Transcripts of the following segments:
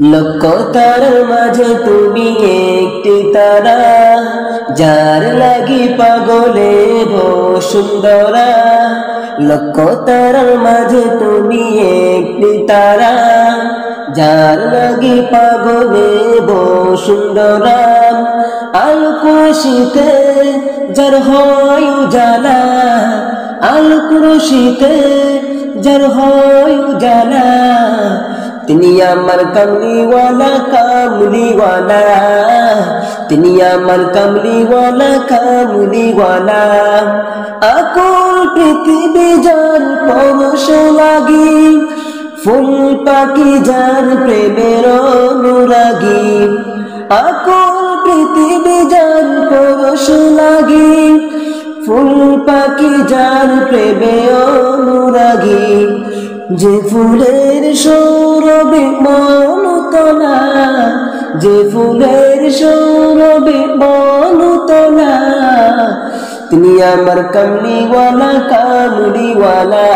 লক্ষ তারার মাঝে তুমি একটি তারা, যার লাগি পাগলে বসুন্ধরা। লক্ষ তারার মাঝে তুমি একটি তারা, যার লাগি পাগলে বসুন্ধরা। আলোকশীতে যার হয় উজালা, আলোকশীতে যার হয় উজালা। তিনি আমার কামলিওয়ালা কামলিওয়ালা, তিনি আমার কামলিওয়ালা কামলিওয়ালা। আকুল পৃথিবী যার পরশ লাগি, ফুল পাখি যার প্রেমের অনুরাগী। আকুল পৃথিবী যার পরশ লাগি, ফুল পাখি যার প্রেমে অনুরাগী। যে ফুলের সৌরভে মনতলা, যে ফুলের সৌরভে মনতলা। তিনি আমার কামলিওয়ালা কামলিওয়ালা,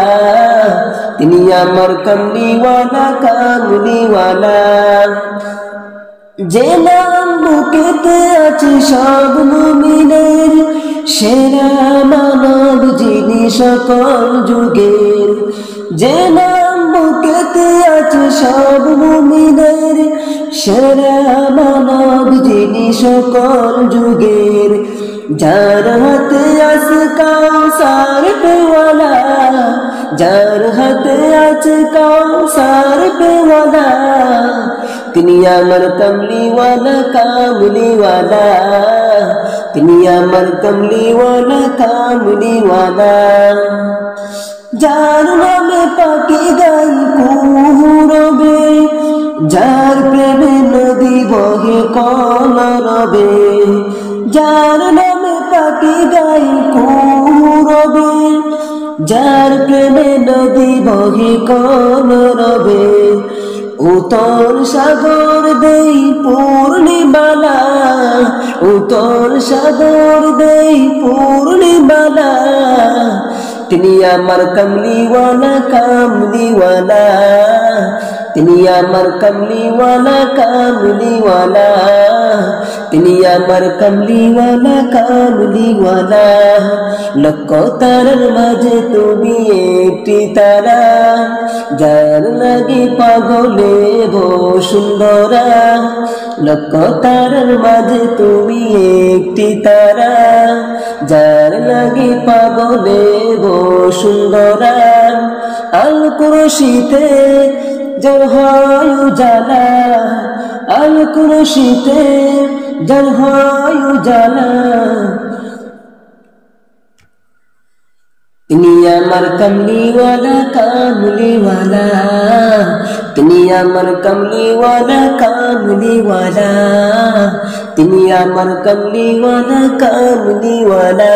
তিনি আমার কামলিওয়ালা কামলিওয়ালা। যে নাম বুকেতে আছে সব মুমিনের, সেরা মানব যিনি সকল যুগের। যে নাম বুকেতে আছে সব মুমিনের, সেরা মানব যিনি সকল যুগের। যার হাতে আছে কাউসার পেওয়ালা, যার হাতে আছে কাউসার পেওয়ালা। তিনি আমার কামলিওয়ালা কামলিওয়ালা, তিনি আমার কামলিওয়ালা কামলিওয়ালা। যার নামে পাখি গাই কুহুরবে, যার প্রেমে নদী বহে কলরবে। যার নামে পাখি গাই কুহুরবে, যার প্রেমে নদী বহে কলরবে। উতল সাগর দেই পূর্ণিমালা, উতল সাগর দেই পূর্ণিমালা। তিনি আমার কামলিওয়ালা কামলিওয়ালা, তিনি আমার কামলিওয়ালা কামলিওয়ালা, তিনি আমার কামলিওয়ালা কামলিওয়ালা। লক্ষ তারার মাঝে তুমি একটি তারা, যার লাগি পাগলে বসুন্ধরা। লক্ষ তারার মাঝে তুমি একটি তারা, যার লাগি পাগলে বসুন্ধরা। আলোকশীতে যার হয় উজালা, আলোকশীতে যার হয় উজালা। তিনি আমার কামলিওয়ালা কামলিওয়ালা, তিনি আমার কামলিওয়ালা কামলিওয়ালা, তিনি আমার কামলিওয়ালা কামলিওয়ালা।